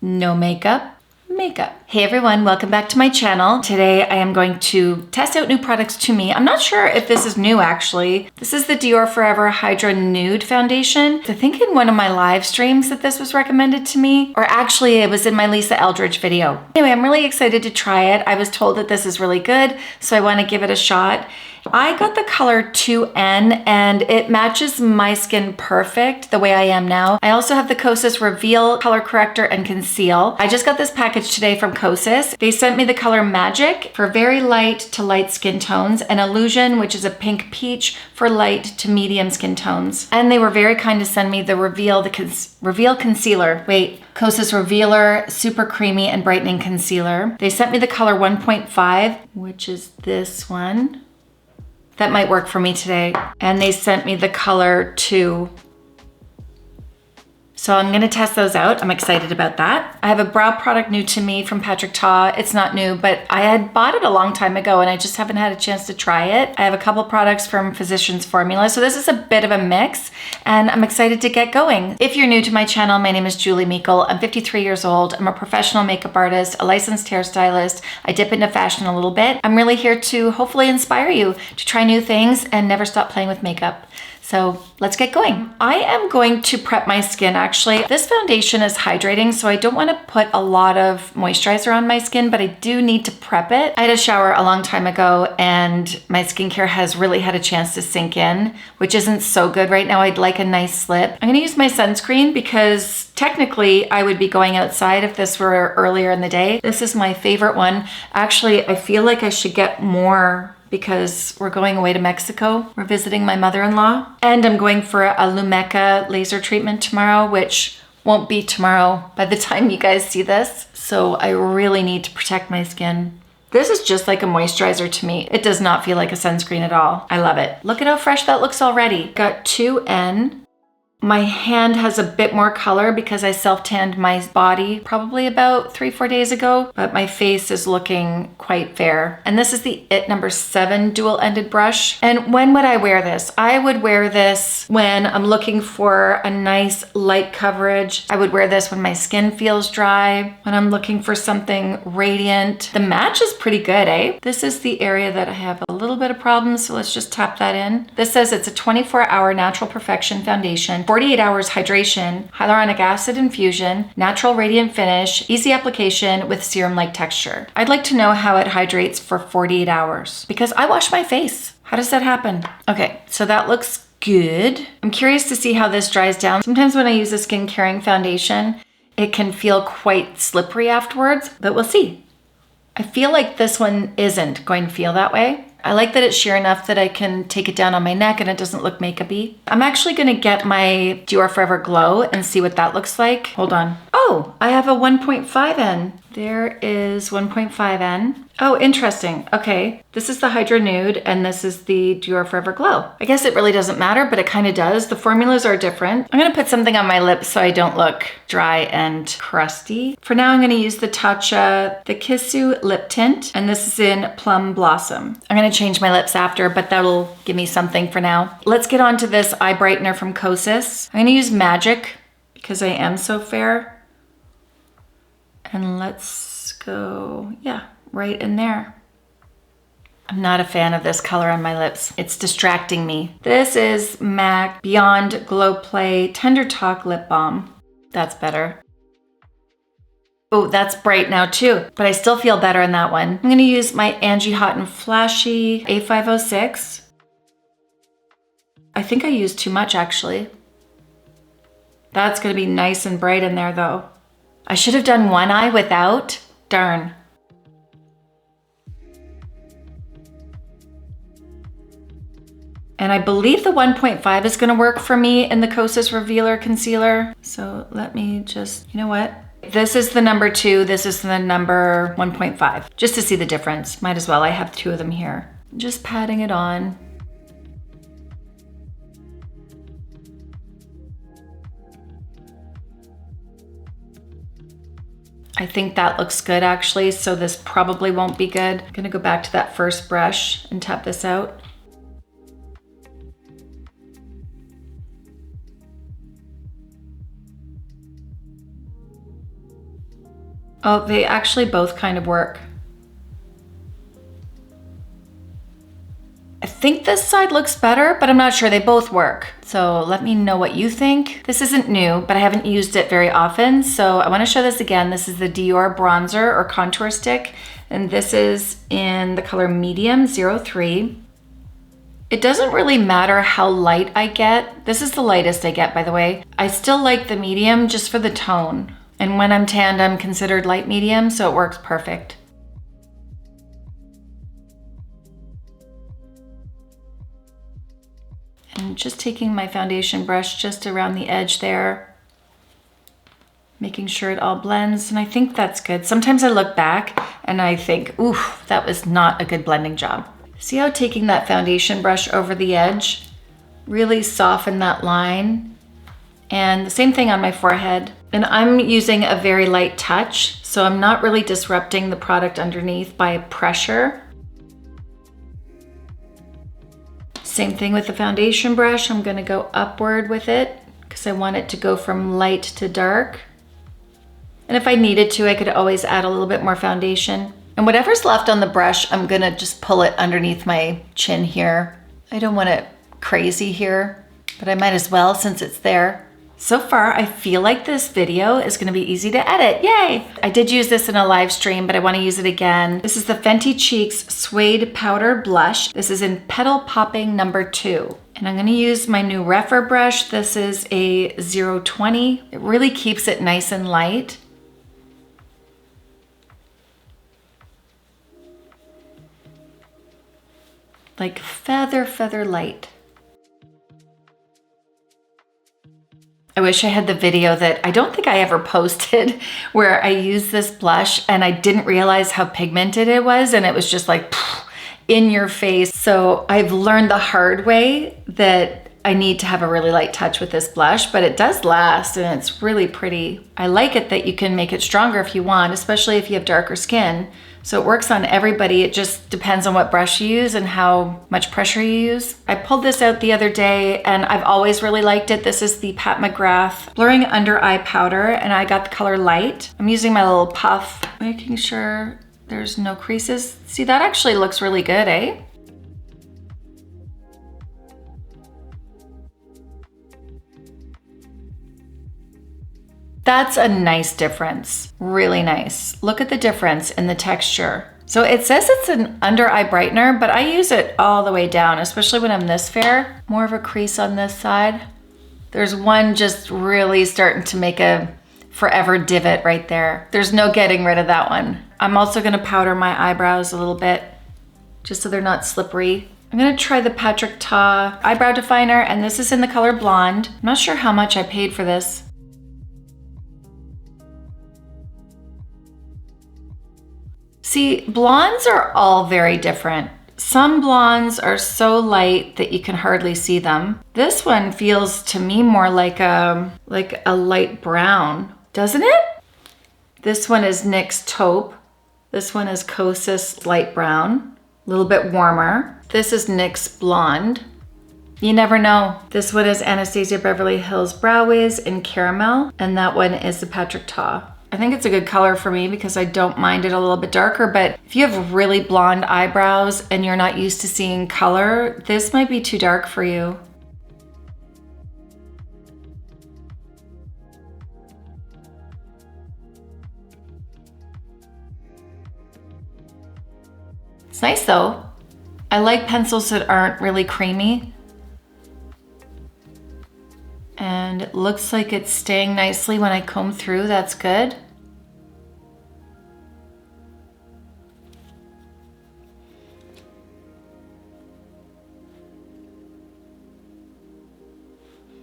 No makeup, makeup. Hey everyone, welcome back to my channel. Today I am going to test out new products to me. I'm not sure if this is new actually. This is the Dior Forever Hydra Nude foundation. I think in one of my live streams that this was recommended to me, or actually it was in my Lisa Eldridge video. Anyway, I'm really excited to try it. I was told that this is really good, so I want to give it a shot. I got the color 2N and it matches my skin perfect the way I am now. I also have the Kosas Reveal Color Corrector and Conceal. I just got this package today from Kosas. They sent me the color Magic for very light to light skin tones and Illusion, which is a pink peach, for light to medium skin tones. And they were very kind to send me the Reveal Concealer. Kosas Revealer Super Creamy and Brightening Concealer. They sent me the color 1.5, which is this one. That might work for me today. And they sent me the color 2. So I'm gonna test those out. I'm excited about that. I have a brow product new to me from Patrick Ta. It's not new, but I had bought it a long time ago and I just haven't had a chance to try it. I have a couple products from Physicians Formula. So this is a bit of a mix and I'm excited to get going. If you're new to my channel, my name is Julie Meikle. I'm 53 years old. I'm a professional makeup artist, a licensed hairstylist. I dip into fashion a little bit. I'm really here to hopefully inspire you to try new things and never stop playing with makeup. So let's get going. I am going to prep my skin actually. This foundation is hydrating, so I don't want to put a lot of moisturizer on my skin, but I do need to prep it. I had a shower a long time ago and my skincare has really had a chance to sink in, which isn't so good right now. I'd like a nice slip. I'm gonna use my sunscreen because technically I would be going outside if this were earlier in the day. This is my favorite one. Actually, I feel like I should get more because we're going away to Mexico. We're visiting my mother-in-law. And I'm going for a Lumeka laser treatment tomorrow, which won't be tomorrow by the time you guys see this. So I really need to protect my skin. This is just like a moisturizer to me. It does not feel like a sunscreen at all. I love it. Look at how fresh that looks already. Got 2N. My hand has a bit more color because I self-tanned my body probably about 3-4 days ago, but my face is looking quite fair. And this is the IT number 7 dual-ended brush. And when would I wear this? I would wear this when I'm looking for a nice light coverage. I would wear this when my skin feels dry, when I'm looking for something radiant. The match is pretty good, eh? This is the area that I have a little bit of problems, so let's just tap that in. This says it's a 24-hour natural perfection foundation, 48 hours hydration, hyaluronic acid infusion, natural radiant finish, easy application with serum-like texture. I'd like to know how it hydrates for 48 hours because I wash my face. How does that happen? Okay, so that looks good. I'm curious to see how this dries down. Sometimes when I use a skin caring foundation, it can feel quite slippery afterwards, but we'll see. I feel like this one isn't going to feel that way. I like that it's sheer enough that I can take it down on my neck and it doesn't look makeup-y. I'm actually gonna get my Dior Forever Glow and see what that looks like. Hold on. Oh, I have a 1.5N. There is 1.5N. Oh, interesting. Okay, this is the Hydra Nude and this is the Dior Forever Glow. I guess it really doesn't matter, but it kind of does. The formulas are different. I'm gonna put something on my lips so I don't look dry and crusty. For now, I'm gonna use the Tatcha, the Kissu lip tint, and this is in Plum Blossom. I'm gonna change my lips after, but that'll give me something for now. Let's get on to this eye brightener from Kosas. I'm gonna use Magic because I am so fair. And let's go, yeah, right in there. I'm not a fan of this color on my lips. It's distracting me. This is MAC Beyond Glow Play Tender Talk Lip Balm. That's better. Oh, that's bright now too, but I still feel better in that one. I'm gonna use my Angie Hot and Flashy A506. I think I used too much actually. That's gonna be nice and bright in there though. I should have done one eye without. Darn. And I believe the 1.5 is gonna work for me in the Kosas Revealer Concealer. So let me just, you know what? This is the number 2, this is the number 1.5. Just to see the difference, might as well, I have 2 of them here. Just patting it on. I think that looks good actually, so this probably won't be good. I'm gonna go back to that first brush and tap this out. Oh, they actually both kind of work. I think this side looks better, but I'm not sure. They both work. So let me know what you think. This isn't new, but I haven't used it very often. So I want to show this again. This is the Dior bronzer or contour stick. And this is in the color medium 03. It doesn't really matter how light I get. This is the lightest I get, by the way. I still like the medium just for the tone. And when I'm tanned, I'm considered light medium, so it works perfect. And just taking my foundation brush just around the edge there, making sure it all blends, and I think that's good. Sometimes I look back and I think, ooh, that was not a good blending job. See how taking that foundation brush over the edge really soften that line? And the same thing on my forehead. And I'm using a very light touch, so I'm not really disrupting the product underneath by pressure. Same thing with the foundation brush. I'm gonna go upward with it because I want it to go from light to dark. And if I needed to, I could always add a little bit more foundation. And whatever's left on the brush, I'm gonna just pull it underneath my chin here. I don't want it crazy here, but I might as well since it's there. So far, I feel like this video is gonna be easy to edit, yay! I did use this in a live stream, but I wanna use it again. This is the Fenty Cheeks Suede Powder Blush. This is in Petal Popping number 2. And I'm gonna use my new Rephr brush. This is a 020. It really keeps it nice and light. Like feather light. I wish I had the video that I don't think I ever posted where I used this blush and I didn't realize how pigmented it was and it was just like in your face. So I've learned the hard way that I need to have a really light touch with this blush, but it does last and it's really pretty. I like it that you can make it stronger if you want, especially if you have darker skin. So it works on everybody. It just depends on what brush you use and how much pressure you use. I pulled this out the other day and I've always really liked it. This is the Pat McGrath Blurring Under Eye Powder and I got the color Light. I'm using my little puff, making sure there's no creases. See, that actually looks really good, eh? That's a nice difference, really nice. Look at the difference in the texture. So it says it's an under eye brightener, but I use it all the way down, especially when I'm this fair. More of a crease on this side. There's one just really starting to make a forever divot right there. There's no getting rid of that one. I'm also gonna powder my eyebrows a little bit, just so they're not slippery. I'm gonna try the Patrick Ta eyebrow definer, and this is in the color Blonde. I'm not sure how much I paid for this. See, blondes are all very different. Some blondes are so light that you can hardly see them. This one feels to me more like a light brown, doesn't it? This one is NYX Taupe. This one is Kosas Light Brown, a little bit warmer. This is NYX Blonde. You never know. This one is Anastasia Beverly Hills Brow Wiz in Caramel, and that one is the Patrick Ta. I think it's a good color for me because I don't mind it a little bit darker, but if you have really blonde eyebrows and you're not used to seeing color, this might be too dark for you. It's nice though. I like pencils that aren't really creamy. And it looks like it's staying nicely when I comb through, that's good.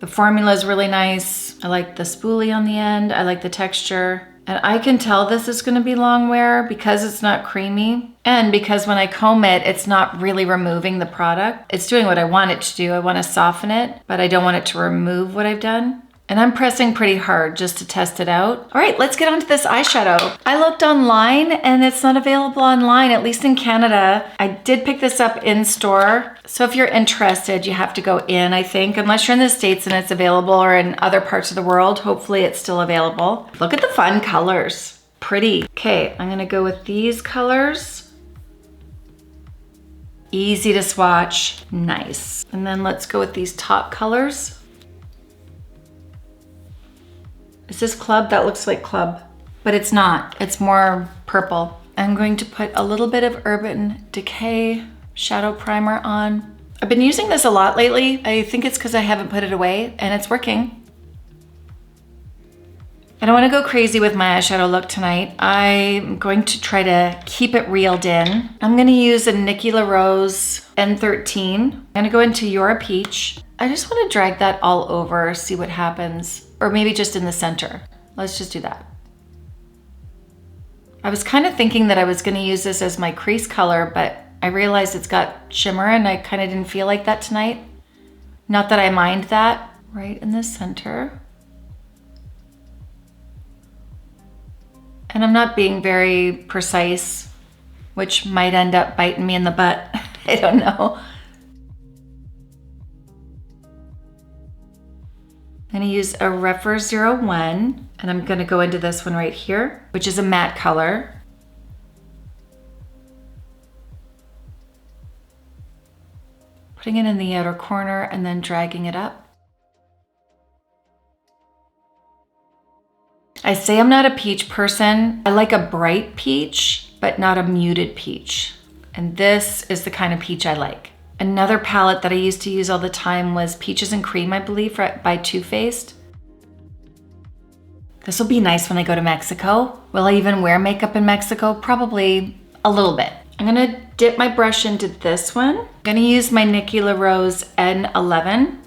The formula is really nice. I like the spoolie on the end. I like the texture. And I can tell this is gonna be long wear because it's not creamy. And because when I comb it, it's not really removing the product. It's doing what I want it to do. I wanna soften it, but I don't want it to remove what I've done. And I'm pressing pretty hard just to test it out. All right, let's get on to this eyeshadow. I looked online and it's not available online, at least in Canada. I did pick this up in store. So if you're interested, you have to go in, I think, unless you're in the States and it's available or in other parts of the world, hopefully it's still available. Look at the fun colors. Pretty. Okay, I'm gonna go with these colors. Easy to swatch, nice. And then let's go with these top colors. Is this Club? That looks like Club, but it's not. It's more purple. I'm going to put a little bit of Urban Decay shadow primer on. I've been using this a lot lately. I think it's because I haven't put it away and it's working. I don't want to go crazy with my eyeshadow look tonight. I'm going to try to keep it reeled in. I'm going to use a Nikki LaRose N13. I'm going to go into You're a Peach. I just want to drag that all over, see what happens. Or maybe just in the center. Let's just do that. I was kind of thinking that I was going to use this as my crease color, but I realized it's got shimmer and I kind of didn't feel like that tonight. Not that I mind that. Right in the center. And I'm not being very precise, which might end up biting me in the butt. I don't know. I'm gonna use a Rephr 01, and I'm gonna go into this one right here, which is a matte color. Putting it in the outer corner and then dragging it up. I say I'm not a peach person. I like a bright peach, but not a muted peach. And this is the kind of peach I like. Another palette that I used to use all the time was Peaches and Cream, I believe, by Too Faced. This will be nice when I go to Mexico. Will I even wear makeup in Mexico? Probably a little bit. I'm gonna dip my brush into this one. I'm gonna use my Nikki LaRose N11.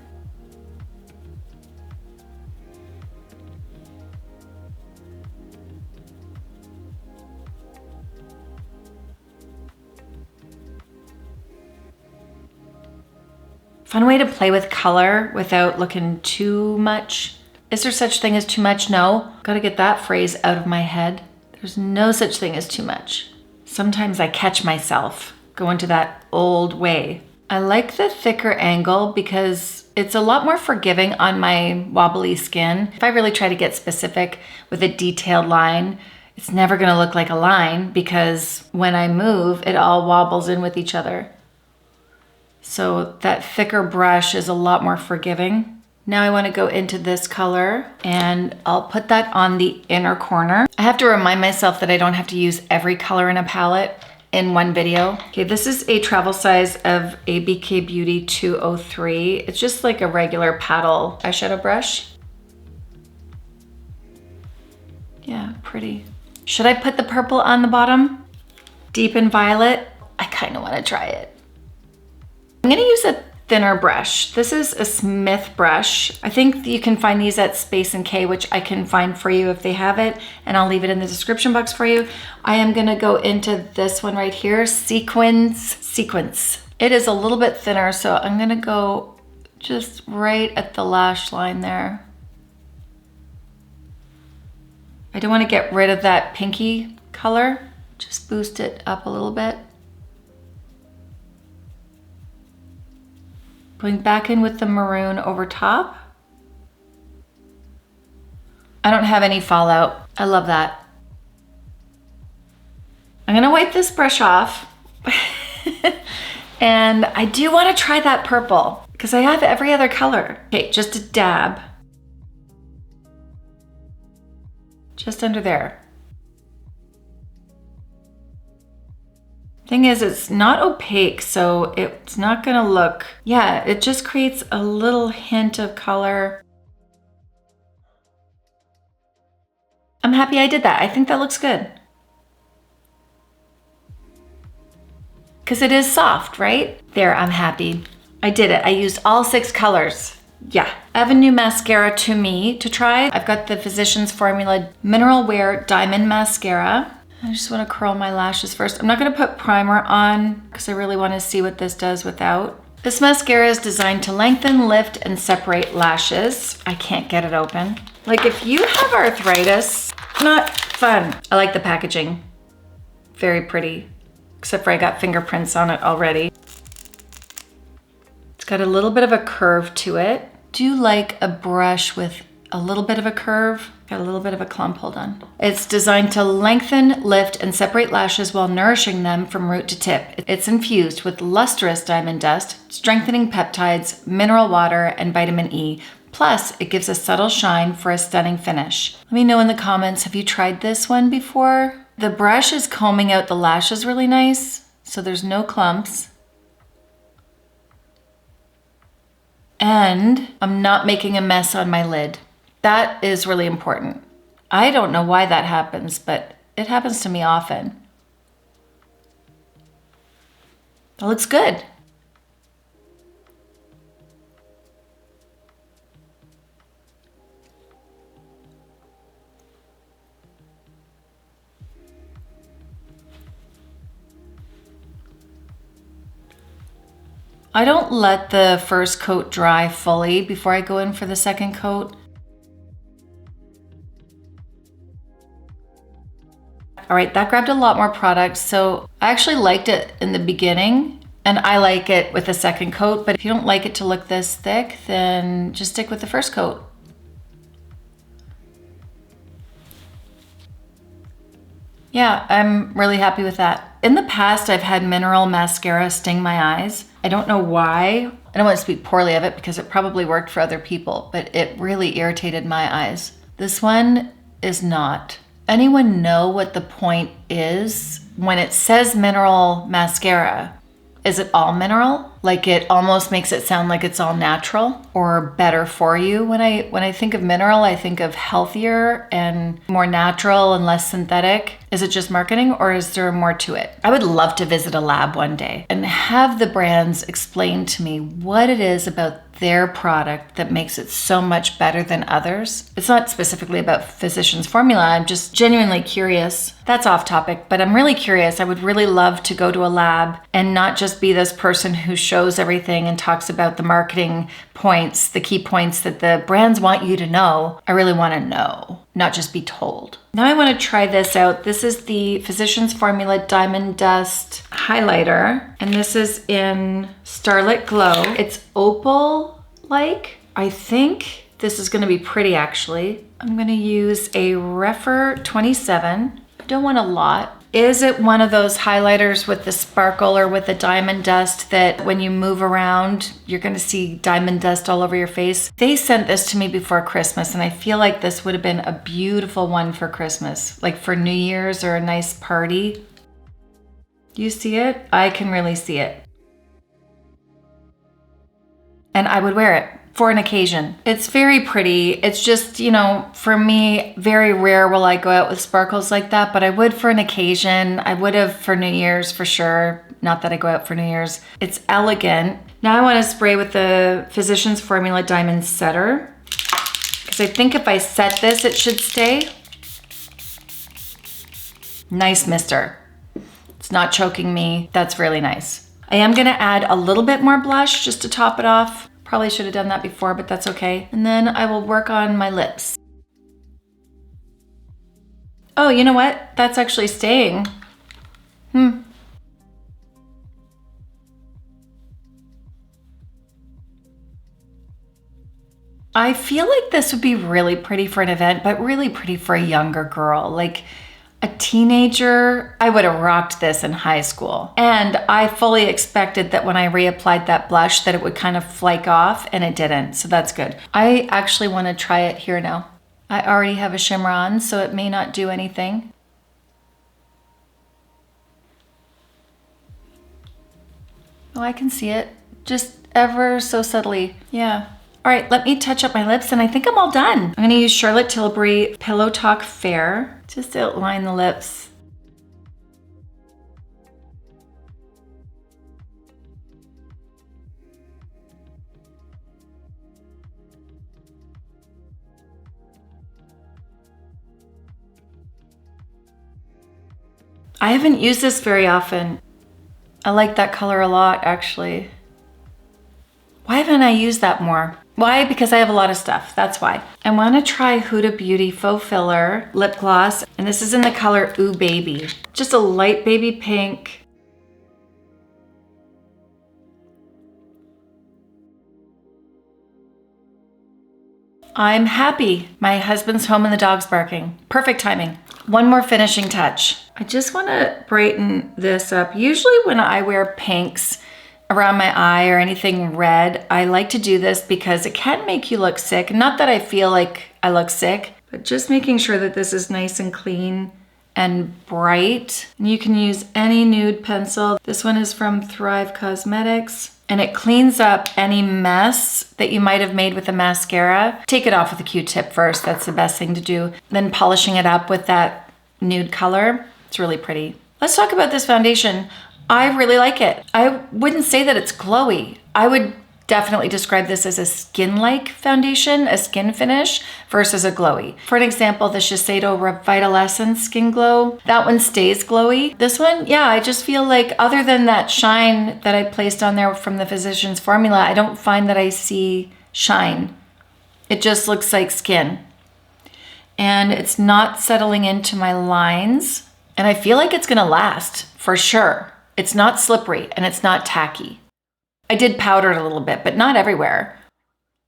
Fun way to play with color without looking too much. Is there such thing as too much? No. Gotta get that phrase out of my head. There's no such thing as too much. Sometimes I catch myself going to that old way. I like the thicker angle because it's a lot more forgiving on my wobbly skin. If I really try to get specific with a detailed line, it's never gonna look like a line because when I move, it all wobbles in with each other. So that thicker brush is a lot more forgiving. Now I want to go into this color and I'll put that on the inner corner. I have to remind myself that I don't have to use every color in a palette in one video. Okay, this is a travel size of ABK Beauty 203. It's just like a regular paddle eyeshadow brush. Yeah, pretty. Should I put the purple on the bottom? Deep in violet? I kind of want to try it. I'm gonna use a thinner brush. This is a Smith brush. I think you can find these at Space & K, which I can find for you if they have it, and I'll leave it in the description box for you. I am gonna go into this one right here, Sequence. It is a little bit thinner, so I'm gonna go just right at the lash line there. I don't wanna get rid of that pinky color, just boost it up a little bit. Going back in with the maroon over top. I don't have any fallout. I love that. I'm gonna wipe this brush off. And I do wanna try that purple because I have every other color. Okay, just a dab. Just under there. Thing is, it's not opaque, so it's not gonna look, yeah, it just creates a little hint of color. I'm happy I did that. I think that looks good. Because it is soft, right? There, I'm happy. I did it. I used all 6 colors. Yeah. I have a new mascara to me to try. I've got the Physicians Formula Mineral Wear Diamond Mascara. I just want to curl my lashes first. I'm not going to put primer on because I really want to see what this does without. This mascara is designed to lengthen, lift, and separate lashes. I can't get it open. Like if you have arthritis, not fun. I like the packaging. Very pretty, except for I got fingerprints on it already. It's got a little bit of a curve to it. Do you like a brush with a little bit of a curve? Got a little bit of a clump, hold on. It's designed to lengthen, lift, and separate lashes while nourishing them from root to tip. It's infused with lustrous diamond dust, strengthening peptides, mineral water, and vitamin E. Plus, it gives a subtle shine for a stunning finish. Let me know in the comments, have you tried this one before? The brush is combing out the lashes really nice, so there's no clumps. And I'm not making a mess on my lid. That is really important. I don't know why that happens, but it happens to me often. That looks good. I don't let the first coat dry fully before I go in for the second coat. All right, that grabbed a lot more product. So I actually liked it in the beginning and I like it with the second coat, but if you don't like it to look this thick, then just stick with the first coat. Yeah, I'm really happy with that. In the past, I've had mineral mascara sting my eyes. I don't know why. I don't want to speak poorly of it because it probably worked for other people, but it really irritated my eyes. This one is not. Anyone know what the point is when it says mineral mascara? Is it all mineral? Like it almost makes it sound like it's all natural or better for you. When I think of mineral, I think of healthier and more natural and less synthetic. Is it just marketing or is there more to it? I would love to visit a lab one day and have the brands explain to me what it is about their product that makes it so much better than others. It's not specifically about Physicians Formula. I'm just genuinely curious. That's off topic, but I'm really curious. I would really love to go to a lab and not just be this person who shows everything and talks about the marketing points, the key points that the brands want you to know. I really want to know, not just be told. Now I want to try this out. This is the Physicians Formula Diamond Dust Highlighter, and this is in Starlit Glow. It's opal-like. I think this is going to be pretty, actually. I'm going to use a Refer 27. I don't want a lot. Is it one of those highlighters with the sparkle or with the diamond dust that when you move around, you're gonna see diamond dust all over your face? They sent this to me before Christmas and I feel like this would have been a beautiful one for Christmas, like for New Year's or a nice party. You see it? I can really see it. And I would wear it for an occasion. It's very pretty. It's just, you know, for me, very rare will I go out with sparkles like that, but I would for an occasion. I would have for New Year's for sure. Not that I go out for New Year's. It's elegant. Now I want to spray with the Physicians Formula Diamond Setter because I think if I set this, it should stay. Nice mister. It's not choking me. That's really nice. I am gonna add a little bit more blush just to top it off. Probably should have done that before, but that's okay. And then I will work on my lips. Oh, you know what? That's actually staying. I feel like this would be really pretty for an event, but really pretty for a younger girl. Like a teenager, I would have rocked this in high school. And I fully expected that when I reapplied that blush that it would kind of flake off, and it didn't, so that's good. I actually want to try it here now. I already have a shimmer on, so it may not do anything. Oh, I can see it, just ever so subtly, yeah. All right, let me touch up my lips and I think I'm all done. I'm gonna use Charlotte Tilbury Pillow Talk Fair just to outline the lips. I haven't used this very often. I like that color a lot, actually. Why haven't I used that more? Why? Because I have a lot of stuff, that's why. I wanna try Huda Beauty Faux Filler Lip Gloss, and this is in the color Ooh Baby. Just a light baby pink. I'm happy. My husband's home and the dog's barking. Perfect timing. One more finishing touch. I just want to brighten this up. Usually when I wear pinks around my eye or anything red, I like to do this because it can make you look sick. Not that I feel like I look sick, but just making sure that this is nice and clean and bright. And you can use any nude pencil. This one is from Thrive Cosmetics. And it cleans up any mess that you might have made with a mascara. Take it off with a Q-tip first. That's the best thing to do. Then polishing it up with that nude color. It's really pretty. Let's talk about this foundation. I really like it. I wouldn't say that it's glowy. I would definitely describe this as a skin-like foundation, a skin finish versus a glowy. For an example, the Shiseido Revitaliscence Skin Glow, that one stays glowy. This one, yeah, I just feel like other than that shine that I placed on there from the Physicians Formula, I don't find that I see shine. It just looks like skin. And it's not settling into my lines. And I feel like it's gonna last, for sure. It's not slippery and it's not tacky. I did powder it a little bit, but not everywhere.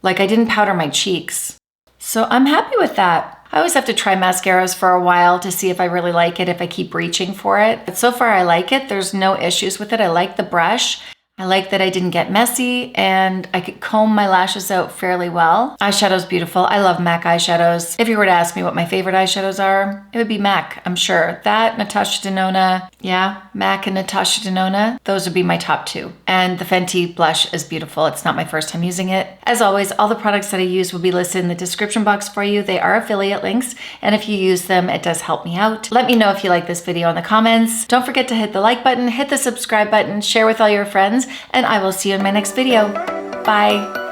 Like I didn't powder my cheeks. So I'm happy with that. I always have to try mascaras for a while to see if I really like it, if I keep reaching for it. But so far I like it. There's no issues with it. I like the brush. I like that I didn't get messy and I could comb my lashes out fairly well. Eyeshadow's beautiful. I love MAC eyeshadows. If you were to ask me what my favorite eyeshadows are, it would be MAC, I'm sure. That, Natasha Denona, yeah, MAC and Natasha Denona, those would be my top two. And the Fenty blush is beautiful. It's not my first time using it. As always, all the products that I use will be listed in the description box for you. They are affiliate links, and if you use them, it does help me out. Let me know if you like this video in the comments. Don't forget to hit the like button, hit the subscribe button, share with all your friends, and I will see you in my next video. Bye.